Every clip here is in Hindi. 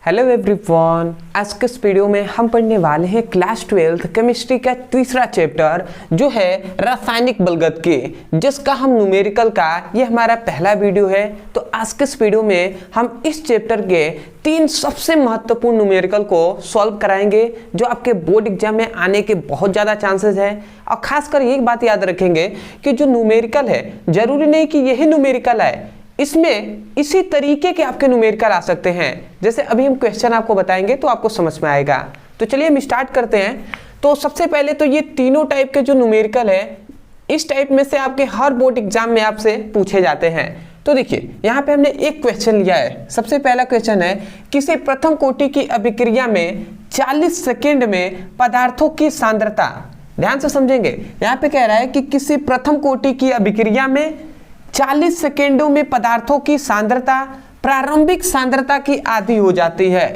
हेलो एवरीवन, आज के इस वीडियो में हम पढ़ने वाले हैं क्लास 12 केमिस्ट्री का तीसरा चैप्टर जो है रासायनिक बलगदकी, जिसका हम न्यूमेरिकल का ये हमारा पहला वीडियो है। तो आज के इस वीडियो में हम इस चैप्टर के 3 सबसे महत्वपूर्ण न्यूमेरिकल को सॉल्व कराएंगे जो आपके बोर्ड एग्जाम में आने के बहुत ज़्यादा चांसेस है। और खासकर एक बात याद रखेंगे कि जो न्यूमेरिकल है जरूरी नहीं कि यही न्यूमेरिकल है, इसमें इसी तरीके के आपके न्यूमेरिकल आ सकते हैं। जैसे अभी हम क्वेश्चन आपको बताएंगे तो आपको समझ में आएगा। तो चलिए हम स्टार्ट करते हैं। तो सबसे पहले तो ये तीनों टाइप के जो न्यूमेरिकल है, इस टाइप में से आपके हर बोर्ड एग्जाम में आपसे पूछे जाते हैं। तो देखिए यहाँ पे हमने एक क्वेश्चन लिया है। सबसे पहला क्वेश्चन है, किसी प्रथम कोटि की अभिक्रिया में 40 सेकेंड में पदार्थों की सांद्रता, ध्यान से समझेंगे, यहाँ पे कह रहा है कि किसी प्रथम कोटि की अभिक्रिया में 40 सेकेंडों में पदार्थों की सांद्रता प्रारंभिक सांद्रता की आधी हो जाती है,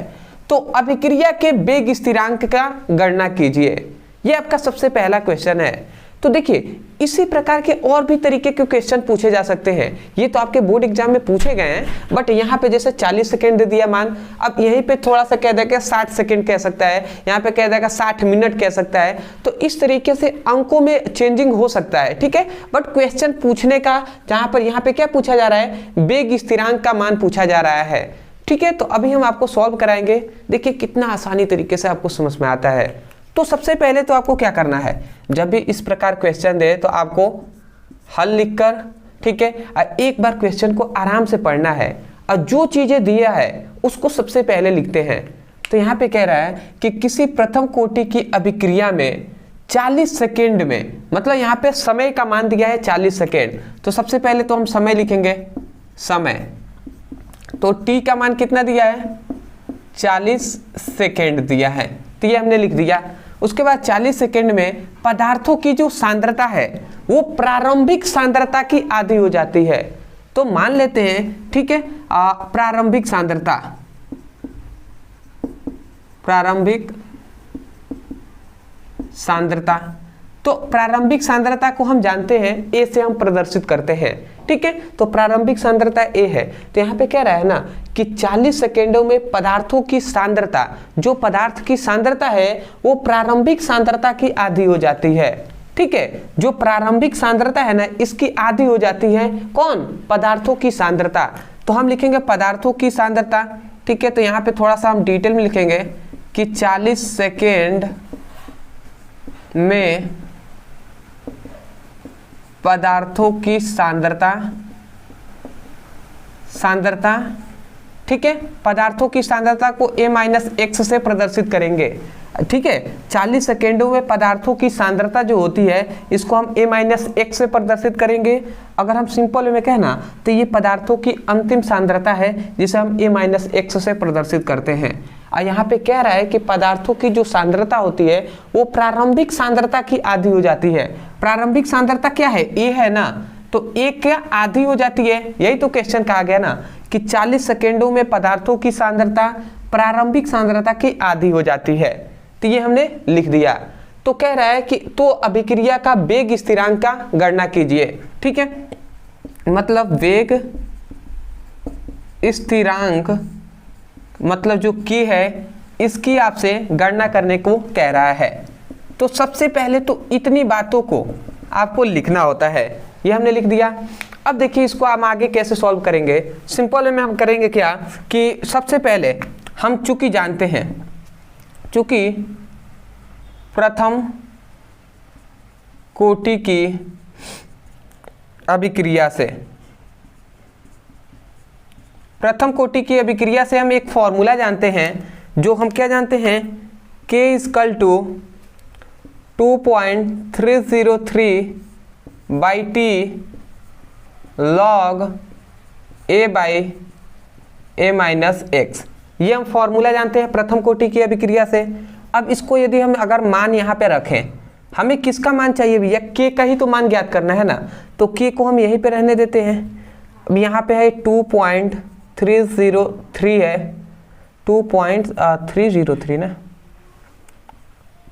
तो अभिक्रिया के वेग स्थिरांक का गणना कीजिए। यह आपका सबसे पहला क्वेश्चन है। तो देखिए इसी प्रकार के और भी तरीके के क्वेश्चन पूछे जा सकते हैं। ये तो आपके बोर्ड एग्जाम में पूछे गए हैं, बट यहाँ पे जैसे 40 सेकेंड दे दिया मान, अब यहीं पे थोड़ा सा कह देगा 60 सेकेंड कह सकता है, यहाँ पे कह देगा 60 मिनट कह सकता है। तो इस तरीके से अंकों में चेंजिंग हो सकता है, ठीक है। बट क्वेश्चन पूछने का जहाँ पर यहाँ पे क्या पूछा जा रहा है, वेग स्थिरांक का मान पूछा जा रहा है, ठीक है। तो अभी हम आपको सॉल्व कराएंगे। देखिए कितना आसानी तरीके से आपको समझ में आता है। तो सबसे पहले तो आपको क्या करना है, जब भी इस प्रकार क्वेश्चन दे तो आपको हल लिखकर, ठीक है, और एक बार क्वेश्चन को आराम से पढ़ना है और जो चीजें दिया है उसको सबसे पहले लिखते हैं। तो यहाँ पे कह रहा है कि किसी प्रथम कोटि की अभिक्रिया में 40 सेकेंड में, मतलब यहाँ पे समय का मान दिया है 40 सेकेंड। तो सबसे पहले तो हम समय लिखेंगे, समय। तो टी का मान कितना दिया है, 40 सेकेंड दिया है, तो ये हमने लिख दिया। उसके बाद 40 सेकेंड में पदार्थों की जो सांद्रता है वो प्रारंभिक सांद्रता की आधी हो जाती है। तो मान लेते हैं, ठीक है, प्रारंभिक सांद्रता, प्रारंभिक सांद्रता। तो प्रारंभिक सांद्रता को हम जानते हैं, ए से हम प्रदर्शित करते हैं, ठीक है। तो प्रारंभिक सांद्रता ए है। तो यहाँ पे कह रहा है ना कि 40 सेकेंडों में पदार्थों की सांद्रता, जो पदार्थ की सांद्रता है वो प्रारंभिक सांद्रता की आधी हो जाती है, ठीक है। जो प्रारंभिक सांद्रता है ना, इसकी आधी हो जाती है कौन, पदार्थों की सांद्रता। तो हम लिखेंगे पदार्थों की सांद्रता, ठीक है। तो यहाँ पे थोड़ा सा हम डिटेल में लिखेंगे कि 40 सेकेंड में पदार्थों की सांद्रता, ठीक है, पदार्थों की सांद्रता को a-x से प्रदर्शित करेंगे, ठीक है। 40 सेकेंडों में पदार्थों की सांद्रता जो होती है इसको हम a-x से प्रदर्शित करेंगे। अगर हम सिंपल में कहना तो ये पदार्थों की अंतिम सांद्रता है जिसे हम a-x से प्रदर्शित करते हैं। और यहाँ पे कह रहा है कि पदार्थों की जो सांद्रता होती है वो प्रारंभिक सांद्रता की आधी हो जाती है। प्रारंभिक सांद्रता क्या है, ए है ना, तो ए क्या आधी हो जाती है, यही तो क्वेश्चन कहा गया ना कि 40 सेकेंडों में पदार्थों की सांद्रता प्रारंभिक सांद्रता की आधी हो जाती है। तो ये हमने लिख दिया। तो कह रहा है कि तो अभिक्रिया का वेग स्थिरांक का गणना कीजिए, ठीक है। मतलब वेग स्थिरांक, मतलब जो की है इसकी आपसे गणना करने को कह रहा है। तो सबसे पहले तो इतनी बातों को आपको लिखना होता है, ये हमने लिख दिया। अब देखिए इसको हम आगे कैसे सॉल्व करेंगे। सिंपल में हम करेंगे क्या कि सबसे पहले हम चूंकि जानते हैं, चूंकि प्रथम कोटि की अभिक्रिया से, प्रथम कोटि की अभिक्रिया से हम एक फॉर्मूला जानते हैं, जो हम क्या जानते हैं, K = 2.303 by T log a/a-x। ये हम फॉर्मूला जानते हैं प्रथम कोटि की अभिक्रिया से। अब इसको यदि हम अगर मान यहाँ पे रखें, हमें किसका मान चाहिए भैया, K का ही तो मान ज्ञात करना है ना। तो K को हम यहीं पे रहने देते हैं। अब यहाँ पे है 2.303 है, 2.303 ना,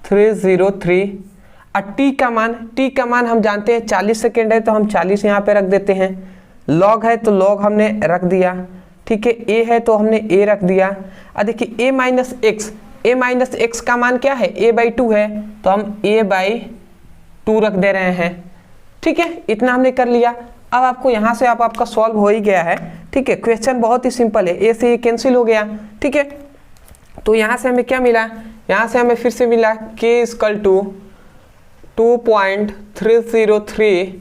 303। टी का मान हम जानते हैं 40 सेकेंड है, तो हम 40 यहाँ पे रख देते हैं। लॉग है तो लॉग हमने रख दिया, ठीक है, ए है तो हमने ए रख दिया। अब देखिए ए माइनस एक्स का मान क्या है, ए बाई 2 है, तो हम ए बाई 2 रख दे रहे हैं। ठीक है, इतना हमने कर लिया। अब आपको यहाँ से आपका सॉल्व हो ही गया है। ठीक है, क्वेश्चन बहुत ही सिंपल है, ए से ये कैंसिल हो गया। ठीक है, तो यहाँ से हमें क्या मिला, यहाँ से हमें फिर से मिला k equal to 2.303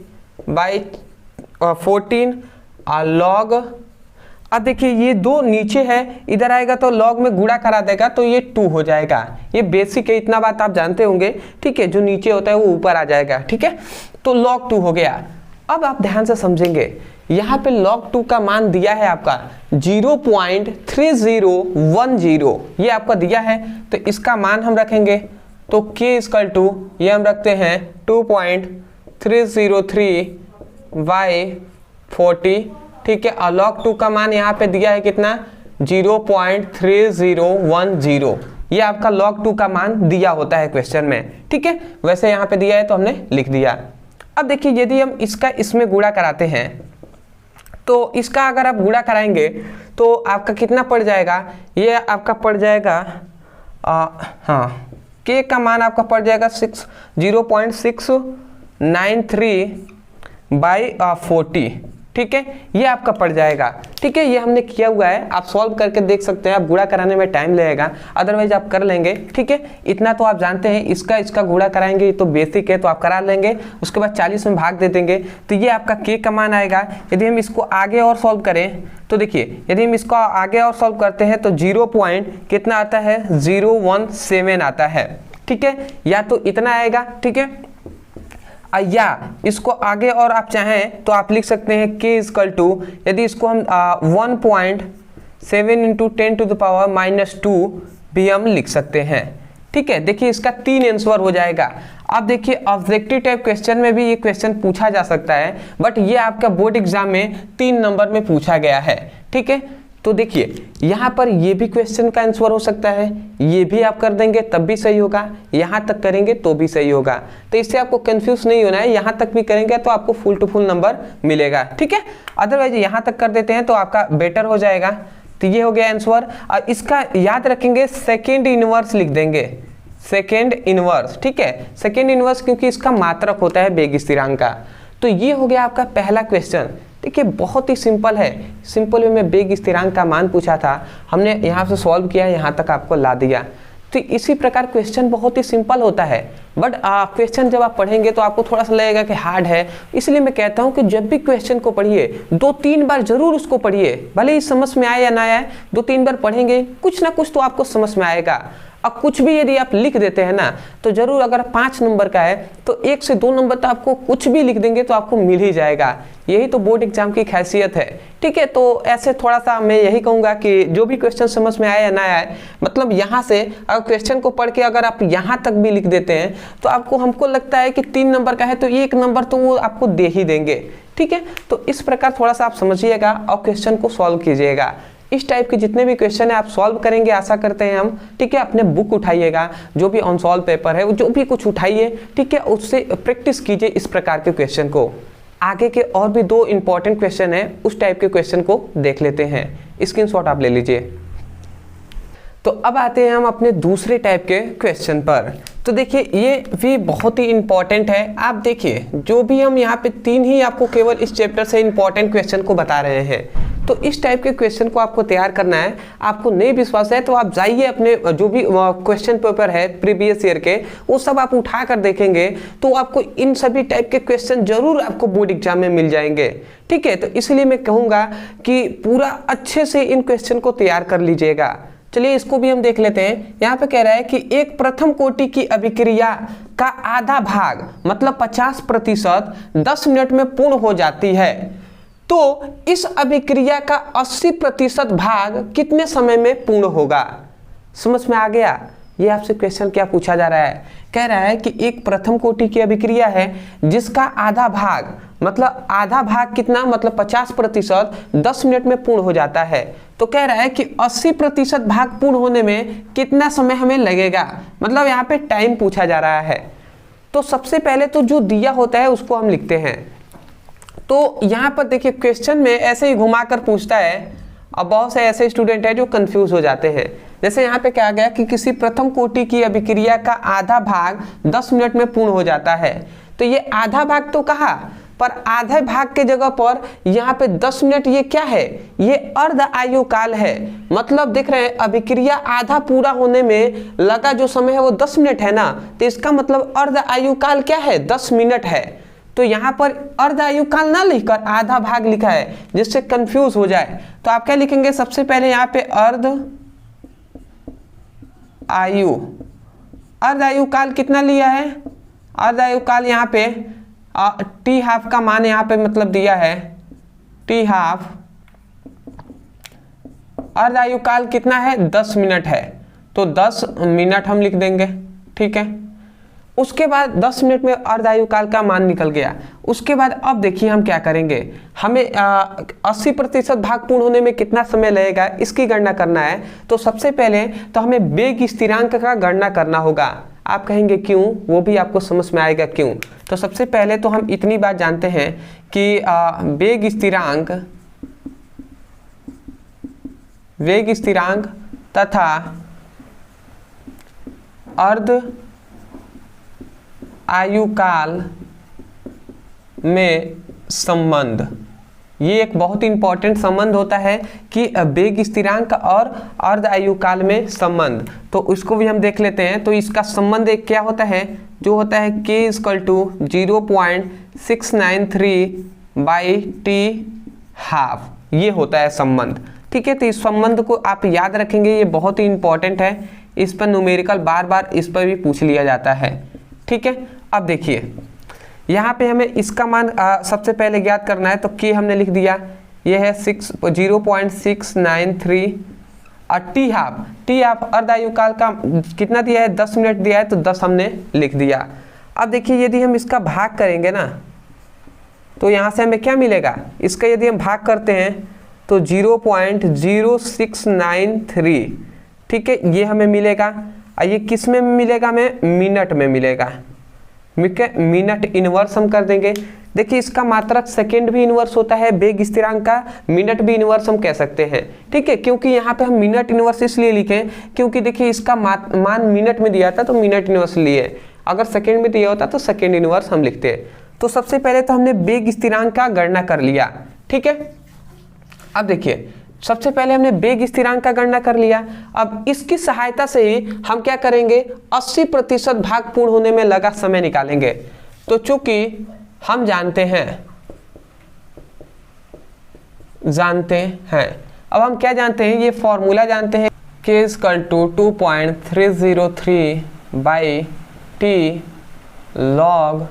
by 14 log. अब देखिए ये 2 नीचे है, इधर आएगा तो लॉग में गुणा करा देगा तो ये 2 हो जाएगा। ये बेसिक है, इतना बात आप जानते होंगे। ठीक है, जो नीचे होता है वो ऊपर आ जाएगा। ठीक है, तो log 2 हो गया। अब आप ध्यान से समझेंगे, यहाँ पे log 2 का मान दिया है आपका 0.3010, ये आपका दिया है, तो इसका मान हम रखेंगे तो k इक्वल टू ये हम रखते हैं 2.303 बाई 40। ठीक है, और log 2 का मान यहाँ पे दिया है कितना, 0.3010, ये आपका log 2 का मान दिया होता है क्वेश्चन में। ठीक है, वैसे यहाँ पे दिया है तो हमने लिख दिया। अब देखिए यदि हम इसका इसमें गुणा कराते हैं तो इसका अगर आप गुणा कराएंगे तो आपका कितना पड़ जाएगा, ये आपका पड़ जाएगा हाँ, k का मान आपका पड़ जाएगा 0.693 बाई 40। ठीक है, ये आपका पड़ जाएगा। ठीक है, ये हमने किया हुआ है, आप सॉल्व करके देख सकते हैं। आप गुणा कराने में टाइम लगेगा, अदरवाइज आप कर लेंगे। ठीक है, इतना तो आप जानते हैं, इसका गुणा कराएंगे तो बेसिक है, तो आप करा लेंगे। उसके बाद 40 में भाग दे देंगे तो ये आपका k का मान आएगा। यदि हम इसको आगे और सॉल्व करें तो देखिए, यदि हम इसको आगे और सॉल्व करते हैं तो 0 पॉइंट कितना आता है, 017 आता है। ठीक है, या तो इतना आएगा। ठीक है, या इसको आगे और आप चाहें तो आप लिख सकते हैं k इक्वल टू, यदि इसको हम 1.7 इंटू 10 टू द पावर -2 भी हम लिख सकते हैं। ठीक है, देखिए इसका 3 आंसर हो जाएगा। अब देखिए ऑब्जेक्टिव टाइप क्वेश्चन में भी ये क्वेश्चन पूछा जा सकता है, बट ये आपका बोर्ड एग्जाम में 3 नंबर में पूछा गया है। ठीक है, तो देखिए यहाँ पर ये भी क्वेश्चन का आंसर हो सकता है, ये भी आप कर देंगे तब भी सही होगा, यहाँ तक करेंगे तो भी सही होगा। तो इससे आपको कंफ्यूज नहीं होना है, यहाँ तक भी करेंगे तो आपको फुल टू फुल नंबर मिलेगा। ठीक है, अदरवाइज यहाँ तक कर देते हैं तो आपका बेटर हो जाएगा। तो ये हो गया आंसर। और इसका याद रखेंगे, सेकेंड इनवर्स लिख देंगे, सेकेंड इनवर्स। ठीक है, सेकेंड इनवर्स क्योंकि इसका मात्रक होता है वेग स्थिरांक का। तो ये हो गया आपका पहला क्वेश्चन। देखिए बहुत ही सिंपल है, सिंपल वे में वेग स्थिरांक का मान पूछा था, हमने यहाँ से सॉल्व किया, यहाँ तक आपको ला दिया। तो इसी प्रकार क्वेश्चन बहुत ही सिंपल होता है, बट क्वेश्चन जब आप पढ़ेंगे तो आपको थोड़ा सा लगेगा कि हार्ड है। इसलिए मैं कहता हूँ कि जब भी क्वेश्चन को पढ़िए 2-3 बार जरूर उसको पढ़िए, भले ही समझ में आए या ना आए, 2-3 बार पढ़ेंगे कुछ ना कुछ तो आपको समझ में आएगा। अब कुछ भी यदि आप लिख देते हैं ना तो जरूर, अगर 5 नंबर का है तो 1 से 2 नंबर तो आपको कुछ भी लिख देंगे तो आपको मिल ही जाएगा। यही तो बोर्ड एग्जाम की खासियत है। ठीक है, तो ऐसे थोड़ा सा मैं यही कहूँगा कि जो भी क्वेश्चन समझ में आए या ना आए, मतलब यहाँ से अगर क्वेश्चन को पढ़ के अगर आप यहाँ तक भी लिख देते हैं तो आपको, हमको लगता है कि 3 नंबर का है तो 1 नंबर तो वो आपको दे ही देंगे। ठीक है, तो इस प्रकार थोड़ा सा आप समझिएगा और क्वेश्चन को सॉल्व कीजिएगा। इस टाइप के जितने भी क्वेश्चन है आप सॉल्व करेंगे, आशा करते हैं हम। ठीक है, अपने बुक उठाइएगा, जो भी अनसॉल्व पेपर है जो भी कुछ उठाइए। ठीक है, उससे प्रैक्टिस कीजिए इस प्रकार के क्वेश्चन को। आगे के और भी 2 इंपॉर्टेंट क्वेश्चन है, उस टाइप के क्वेश्चन को देख लेते हैं। स्क्रीनशॉट आप ले लीजिए। तो अब आते हैं हम अपने दूसरे टाइप के क्वेश्चन पर। तो देखिए ये भी बहुत ही इंपॉर्टेंट है। आप देखिए जो भी हम यहाँ पे 3 ही आपको केवल इस चैप्टर से इंपॉर्टेंट क्वेश्चन को बता रहे हैं। तो इस टाइप के क्वेश्चन को आपको तैयार करना है। आपको नहीं विश्वास है तो आप जाइए अपने जो भी क्वेश्चन पेपर है प्रीवियस ईयर के, वो सब आप उठा कर देखेंगे तो आपको इन सभी टाइप के क्वेश्चन जरूर आपको बोर्ड एग्जाम में मिल जाएंगे। ठीक है, तो इसलिए मैं कहूँगा कि पूरा अच्छे से इन क्वेश्चन को तैयार कर लीजिएगा। चलिए इसको भी हम देख लेते हैं। यहाँ पे कह रहा है कि एक प्रथम कोटि की अभिक्रिया का आधा भाग मतलब 50% 10 मिनट में पूर्ण हो जाती है, तो इस अभिक्रिया का 80% भाग कितने समय में पूर्ण होगा। समझ में आ गया? ये आपसे क्वेश्चन क्या पूछा जा रहा है। कह रहा है कि एक प्रथम कोटि की अभिक्रिया है जिसका आधा भाग, मतलब आधा भाग कितना, मतलब 50% 10 मिनट में पूर्ण हो जाता है। तो कह रहा है कि 80% भाग पूर्ण होने में कितना समय हमें लगेगा, मतलब यहाँ पे टाइम पूछा जा रहा है। तो सबसे पहले तो जो दिया होता है उसको हम लिखते हैं। तो यहाँ पर देखिए क्वेश्चन में ऐसे ही घुमाकर पूछता है अब बहुत से ऐसे स्टूडेंट हैं जो कंफ्यूज हो जाते हैं। जैसे यहाँ पे क्या गया कि किसी प्रथम कोटि की अभिक्रिया का आधा भाग 10 मिनट में पूर्ण हो जाता है। तो ये आधा भाग तो कहा, पर आधे भाग के जगह पर यहाँ पे 10 मिनट, ये क्या है, ये अर्ध आयु काल है। मतलब देख रहे हैं अभिक्रिया आधा पूरा होने में लगा जो समय है वो 10 मिनट है ना, तो इसका मतलब अर्ध आयु काल क्या है, 10 मिनट है। तो यहाँ पर अर्ध आयु काल ना लिखकर आधा भाग लिखा है, जिससे कंफ्यूज हो जाए। तो आप क्या लिखेंगे, सबसे पहले यहाँ पे अर्ध आयु काल कितना लिया है, अर्ध आयु काल यहाँ पे टी हाफ का मान यहाँ पे मतलब दिया है, टी हाफ अर्ध आयु काल कितना है, 10 मिनट है। तो 10 मिनट हम लिख देंगे, ठीक है। उसके बाद 10 मिनट में अर्ध आयु काल का मान निकल गया। उसके बाद अब देखिए हम क्या करेंगे, हमें 80% भाग पूर्ण होने में कितना समय लगेगा इसकी गणना करना है। तो सबसे पहले तो हमें वेग स्थिरांक का गणना करना होगा। आप कहेंगे क्यों, वो भी आपको समझ में आएगा क्यों। तो सबसे पहले तो हम इतनी बात जानते हैं कि वेग स्थिरांक तथा अर्ध आयु काल में संबंध, ये एक बहुत इंपॉर्टेंट संबंध होता है कि वेग स्थिरांक और अर्ध आयु काल में संबंध। तो उसको भी हम देख लेते हैं। तो इसका संबंध एक क्या होता है, जो होता है k = 0.693/t हाफ, ये होता है संबंध, ठीक है। तो इस संबंध को आप याद रखेंगे, ये बहुत ही इंपॉर्टेंट है। इस पर न्यूमेरिकल बार बार इस पर भी पूछ लिया जाता है, ठीक है। अब देखिए यहाँ पे हमें इसका मान सबसे पहले ज्ञात करना है। तो k हमने लिख दिया, ये है 0.693 और टी हाफ अर्ध आयु काल का कितना दिया है, 10 मिनट दिया है, तो 10 हमने लिख दिया। अब देखिए यदि हम इसका भाग करेंगे ना, तो यहाँ से हमें क्या मिलेगा, इसका यदि हम भाग करते हैं तो 0.0693, ठीक है, ये हमें मिलेगा। और ये किस में मिलेगा, हमें मिनट में मिलेगा, मिनट इनवर्स हम कर देंगे। देखिए इसका मात्रक सेकेंड भी इनवर्स होता है, वेग स्थिरांक का मिनट भी इनवर्स हम कह सकते हैं, ठीक है। क्योंकि यहाँ पे हम मिनट इनवर्स इसलिए लिखे क्योंकि देखिए इसका मान मिनट में दिया था तो मिनट इनवर्स लिए, अगर सेकेंड में दिया होता तो सेकेंड इनवर्स हम लिखते। तो सबसे पहले तो हमने वेग स्थिरांक का गणना कर लिया, ठीक है। अब देखिए सबसे पहले हमने वेग स्थिरांक का गणना कर लिया। अब इसकी सहायता से ही हम क्या करेंगे, 80% भाग पूर्ण होने में लगा समय निकालेंगे। तो चूंकि हम जानते हैं, अब हम क्या जानते हैं, ये फॉर्मूला जानते हैं, k = 2.303/t log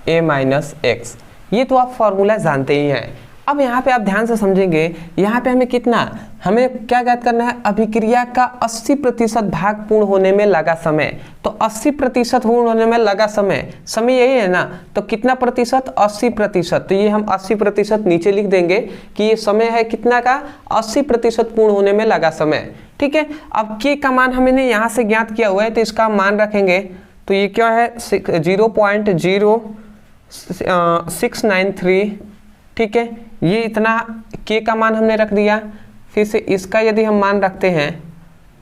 a/a-x, ये तो आप फॉर्मूला जानते ही हैं। अब यहाँ पे आप ध्यान से समझेंगे, यहाँ पे हमें कितना, हमें क्या ज्ञात करना है, अभिक्रिया का 80% भाग पूर्ण होने में लगा समय। तो 80% पूर्ण होने में लगा समय यही है ना, तो कितना प्रतिशत, 80%। तो ये हम 80% नीचे लिख देंगे कि ये समय है कितना का, 80% पूर्ण होने में लगा समय, ठीक है। अब k का मान हमने यहाँ से ज्ञात किया हुआ है, तो इसका मान रखेंगे। तो ये क्या है, 0.0693, ठीक है। ये इतना k का मान हमने रख दिया। फिर से इसका यदि हम मान रखते हैं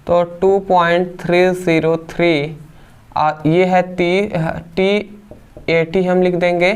तो 2.303 और ये है t80 हम लिख देंगे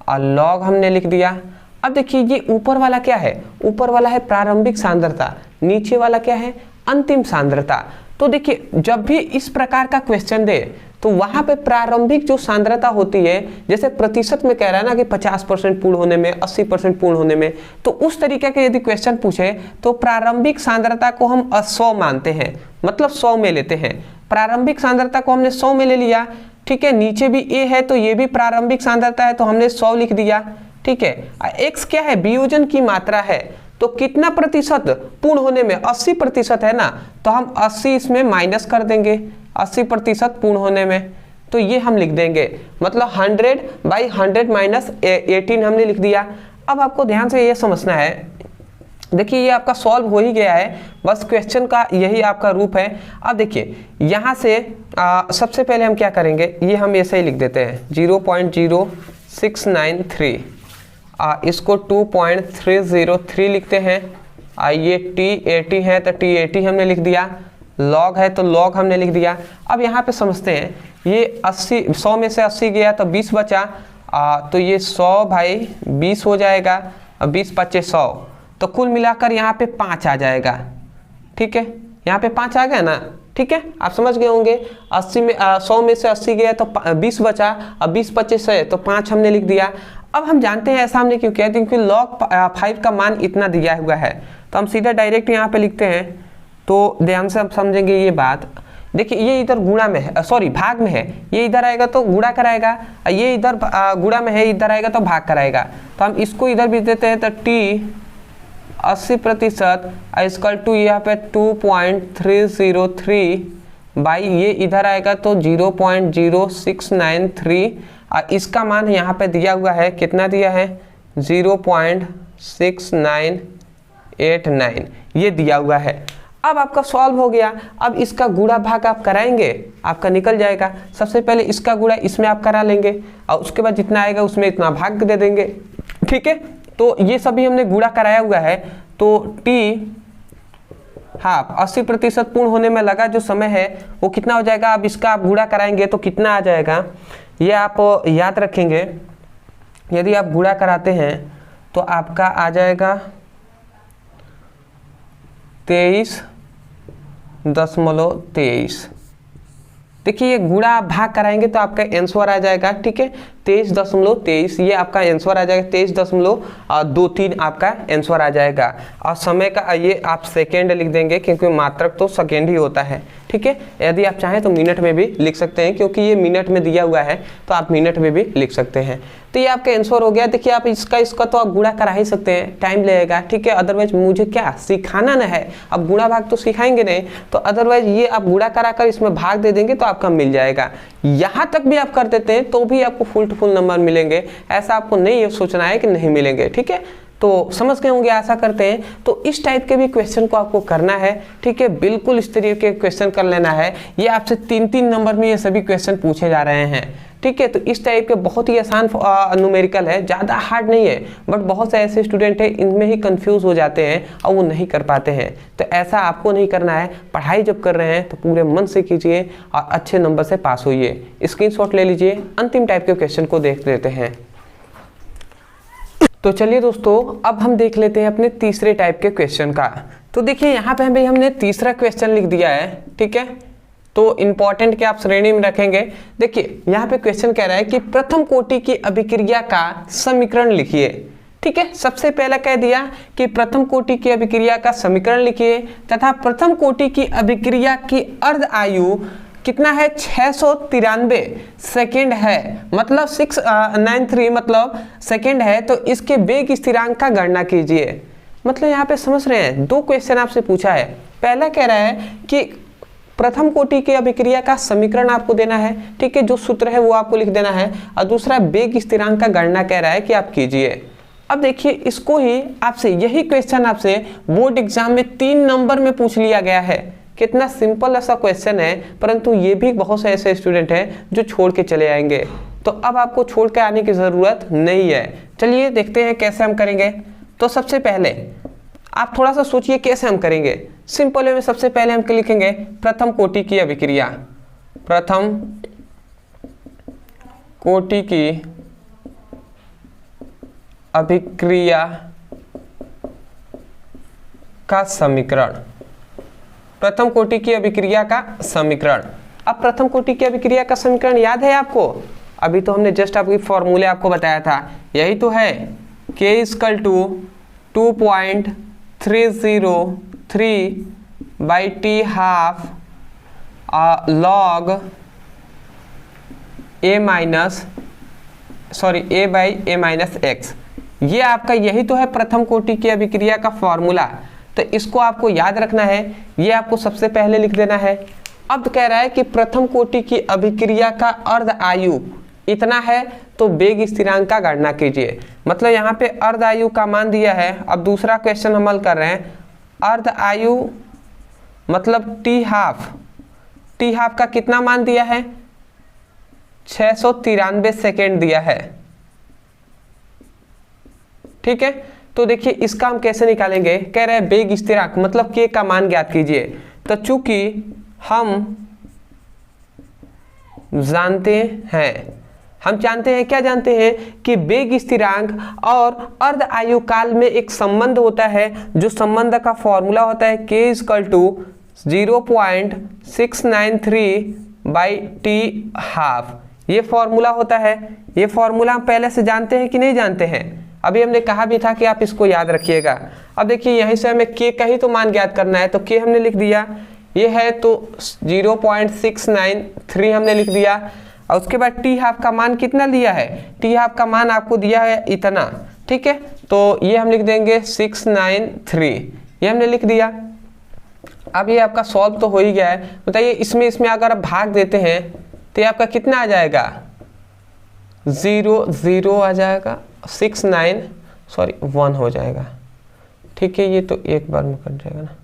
और log हमने लिख दिया। अब देखिए ये ऊपर वाला क्या है, ऊपर वाला है प्रारंभिक सांद्रता, नीचे वाला क्या है, अंतिम सांद्रता। तो देखिए जब भी इस प्रकार का क्वेश्चन दे तो वहां पे प्रारंभिक जो सांद्रता होती है, जैसे प्रतिशत में कह रहा है ना कि 50% पूर्ण होने में, 80% पूर्ण होने में, तो उस तरीके के यदि क्वेश्चन पूछे तो प्रारंभिक सांद्रता को हम 100 मानते हैं, मतलब 100 में लेते हैं। प्रारंभिक सांद्रता को हमने 100 में ले लिया, ठीक है। नीचे भी a है तो ये भी प्रारंभिक सांद्रता है, तो हमने 100 लिख दिया, ठीक है। x क्या है, वियोजन की मात्रा है, तो कितना प्रतिशत पूर्ण होने में, 80% है ना, तो हम 80 इसमें माइनस कर देंगे, 80% पूर्ण होने में। तो ये हम लिख देंगे, मतलब 100/100 - 18 हमने लिख दिया। अब आपको ध्यान से ये समझना है, देखिए ये आपका सॉल्व हो ही गया है, बस क्वेश्चन का यही आपका रूप है। अब देखिए यहाँ से सबसे पहले हम क्या करेंगे, ये हम ऐसे ही लिख देते हैं 0.0693 इसको 2.303 लिखते हैं। ये T80 है तो T80 हमने लिख दिया, लॉग है तो लॉग हमने लिख दिया। अब यहाँ पे समझते हैं, ये 80, 100 में से 80 गया तो 20 बचा, तो ये 100 भाई 20 हो जाएगा, 20 25 100, तो कुल मिलाकर यहाँ पे 5 आ जाएगा। ठीक है, यहाँ पे 5 आ गया ना। ठीक है, आप समझ गए होंगे। 80 में 100 में से 80 गया तो 20 बचा, अब 20 25 है तो 5 हमने लिख दिया। अब हम जानते हैं ऐसा हमने क्यों किया, क्योंकि log 5 का मान इतना दिया हुआ है, तो हम सीधा डायरेक्ट यहाँ पे लिखते हैं। तो ध्यान से आप समझेंगे ये बात। देखिए ये इधर गुणा में है, सॉरी भाग में है, ये इधर आएगा तो गुणा कराएगा, ये इधर गुणा में है, इधर आएगा तो भाग कराएगा। तो हम इसको इधर भी देते हैं, तो T 80% इसकल टू यहाँ पे 2.303 बाई ये इधर आएगा तो 0.0693। इसका मान यहाँ पे दिया हुआ है, कितना दिया है 0.6989 ये दिया हुआ है। अब आपका सॉल्व हो गया। अब इसका गुणा भाग आप कराएंगे, आपका निकल जाएगा। सबसे पहले इसका गुणा इसमें आप करा लेंगे और उसके बाद जितना आएगा उसमें इतना भाग दे देंगे। ठीक है, तो ये सभी हमने गुणा कराया हुआ है। तो T 80% पूर्ण होने में लगा जो समय है वो कितना हो जाएगा। अब इसका आप गुणा कराएंगे तो कितना आ जाएगा ये आप याद रखेंगे। यदि आप गुणा कराते हैं तो आपका आ जाएगा 23.23। देखिए ये गुणा भाग कराएंगे तो आपका आंसर आ जाएगा। ठीक है, 23.23 ये आपका आंसर आ जाएगा, 23.23 आपका आंसर आ जाएगा। और समय का ये आप सेकेंड लिख देंगे क्योंकि मात्रक तो सेकेंड ही होता है। ठीक है, यदि आप चाहें तो मिनट में भी लिख सकते हैं, क्योंकि ये मिनट में दिया हुआ है तो आप मिनट में भी लिख सकते हैं। तो ये आपका आंसर हो गया। देखिए आप इसका तो आप गुणा करा ही सकते हैं, टाइम लगेगा। ठीक है, अदरवाइज मुझे क्या सिखाना ना है, अब गुणा भाग तो सिखाएंगे नहीं, तो अदरवाइज ये आप गुणा कराकर इसमें भाग दे देंगे तो आपका मिल जाएगा। यहाँ तक भी आप कर देते हैं तो भी आपको फुल टू फुल नंबर मिलेंगे, ऐसा आपको नहीं सोचना है कि नहीं मिलेंगे। ठीक है, तो समझ गए होंगे, आशा करते हैं। तो इस टाइप के भी क्वेश्चन को आपको करना है। ठीक है, बिल्कुल इस तरीके के क्वेश्चन कर लेना है। ये आपसे 3-3 नंबर में ये सभी क्वेश्चन पूछे जा रहे हैं। ठीक है, तो इस टाइप के बहुत ही आसान न्यूमेरिकल है, ज़्यादा हार्ड नहीं है, बट बहुत से ऐसे स्टूडेंट हैं इनमें ही कंफ्यूज हो जाते हैं और वो नहीं कर पाते हैं। तो ऐसा आपको नहीं करना है। पढ़ाई जब कर रहे हैं तो पूरे मन से कीजिए और अच्छे नंबर से पास होइए। स्क्रीनशॉट ले लीजिए। अंतिम टाइप के क्वेश्चन को देख लेते हैं। तो चलिए दोस्तों, अब हम देख लेते हैं अपने तीसरे टाइप के क्वेश्चन का। तो देखिए यहाँ पे भाई हमने तीसरा क्वेश्चन लिख दिया है। ठीक है, तो इंपॉर्टेंट के आप श्रेणी में रखेंगे। देखिए यहाँ पे क्वेश्चन कह रहा है कि प्रथम कोटि की अभिक्रिया का समीकरण लिखिए। ठीक है, सबसे पहला कह दिया कि प्रथम कोटि की अभिक्रिया का समीकरण लिखिए तथा प्रथम कोटि की अभिक्रिया की अर्ध आयु कितना है 693 सेकेंड है, मतलब 693 मतलब सेकेंड है। तो इसके वेग स्थिरांक का गणना कीजिए। मतलब यहाँ पे समझ रहे हैं, दो क्वेश्चन आपसे पूछा है। पहला कह रहा है कि प्रथम कोटि की अभिक्रिया का समीकरण आपको देना है। ठीक है, जो सूत्र है वो आपको लिख देना है। और दूसरा वेग स्थिरांक का गणना कह रहा है कि आप कीजिए। अब देखिए इसको ही आपसे यही क्वेश्चन आपसे बोर्ड एग्जाम में 3 नंबर में पूछ लिया गया है। कितना सिंपल ऐसा क्वेश्चन है, परंतु ये भी बहुत से ऐसे स्टूडेंट हैं जो छोड़ के चले आएंगे। तो अब आपको छोड़ के आने की ज़रूरत नहीं है। चलिए देखते हैं कैसे हम करेंगे। तो सबसे पहले आप थोड़ा सा सोचिए कैसे हम करेंगे। सिंपल वे में सबसे पहले हम लिखेंगे प्रथम कोटि की अभिक्रिया। प्रथम कोटि की अभिक्रिया का समीकरण। प्रथम कोटि की अभिक्रिया का समीकरण। अब प्रथम कोटि की अभिक्रिया का समीकरण याद है आपको? अभी तो हमने जस्ट आपकी फॉर्मूले आपको बताया था, यही तो है K equal to 2.303 by t half log a by a minus x. ये आपका यही तो है प्रथम कोटि की अभिक्रिया का फॉर्मूला। तो इसको आपको याद रखना है, ये आपको सबसे पहले लिख देना है। अब कह रहा है कि प्रथम कोटि की अभिक्रिया का अर्ध आयु इतना है, तो वेग स्थिरांक का गणना कीजिए। मतलब यहाँ पे अर्ध आयु का मान दिया है। अब दूसरा क्वेश्चन हम हल कर रहे हैं। अर्ध आयु मतलब टी हाफ का कितना मान दिया है? 693 सेकेंड दिया है। ठीक है, तो देखिए इसका हम कैसे निकालेंगे, कह रहे हैं वेग स्थिरांक मतलब k का मान ज्ञात कीजिए। तो चूंकि हम जानते हैं क्या जानते हैं कि वेग स्थिरांक और अर्ध आयु काल में एक संबंध होता है, जो संबंध का फॉर्मूला होता है k = 0.693/t½ ये फॉर्मूला होता है। ये फॉर्मूला हम पहले से जानते हैं कि नहीं जानते हैं, अभी हमने कहा भी था कि आप इसको याद रखिएगा। अब देखिए यहीं से हमें k का ही तो मान ज्ञात करना है, तो k हमने लिख दिया, ये है तो 0.693 हमने लिख दिया। और उसके बाद t½ का मान कितना दिया है, t½ का मान आपको दिया है इतना, ठीक है, तो ये हम लिख देंगे 693, ये हमने लिख दिया। अब ये आपका सॉल्व तो हो ही गया है। बताइए इसमें अगर आप भाग देते हैं तो ये आपका कितना आ जाएगा, 0 आ जाएगा, 1 हो जाएगा, ठीक है, ये तो एक बार में कट जाएगा ना,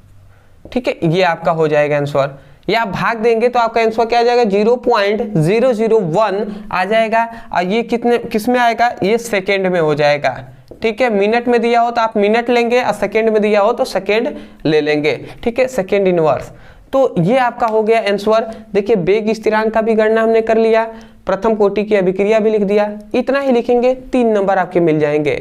ठीक है, ये आपका हो जाएगा आंसर। ये आप भाग देंगे तो आपका आंसर क्या आ जाएगा, 0.001 आ जाएगा। और ये किस में आएगा, ये सेकेंड में हो जाएगा, ठीक है, मिनट में दिया हो तो आप मिनट लेंगे और सेकेंड में दिया हो तो सेकेंड ले लेंगे, ठीक है, सेकेंड इनवर्स। तो ये आपका हो गया आंसर। देखिए वेग स्थिरांक का भी गणना हमने कर लिया, प्रथम कोटि की अभिक्रिया भी लिख दिया, इतना ही लिखेंगे 3 नंबर आपके मिल जाएंगे।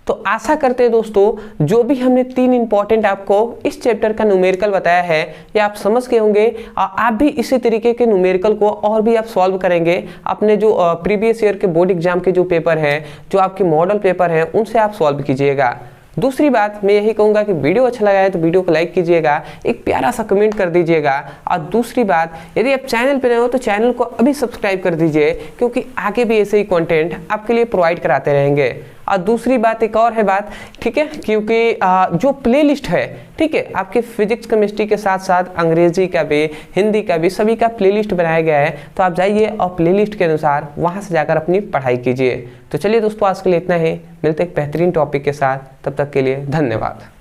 तो आशा करते हैं दोस्तों जो भी हमने 3 इंपॉर्टेंट आपको इस चैप्टर का न्यूमेरिकल बताया है ये आप समझ गए होंगे, और आप भी इसी तरीके के न्यूमेरिकल को और भी आप सॉल्व करेंगे अपने जो प्रीवियस ईयर के बोर्ड एग्जाम के जो पेपर हैं, जो आपके मॉडल पेपर हैं, उनसे आप सॉल्व कीजिएगा। दूसरी बात मैं यही कहूँगा कि वीडियो अच्छा लगा है तो वीडियो को लाइक कीजिएगा, एक प्यारा सा कमेंट कर दीजिएगा। और दूसरी बात, यदि आप चैनल पर नए हो तो चैनल को अभी सब्सक्राइब कर दीजिए, क्योंकि आगे भी ऐसे ही कंटेंट आपके लिए प्रोवाइड कराते रहेंगे। और दूसरी बात एक और है बात, ठीक है, क्योंकि जो प्लेलिस्ट है, ठीक है, आपके फिजिक्स केमिस्ट्री के साथ साथ अंग्रेजी का भी, हिंदी का भी, सभी का प्लेलिस्ट बनाया गया है, तो आप जाइए और प्लेलिस्ट के अनुसार वहां से जाकर अपनी पढ़ाई कीजिए। तो चलिए दोस्तों आज के लिए इतना ही, मिलते एक बेहतरीन टॉपिक के साथ, तब तक के लिए धन्यवाद।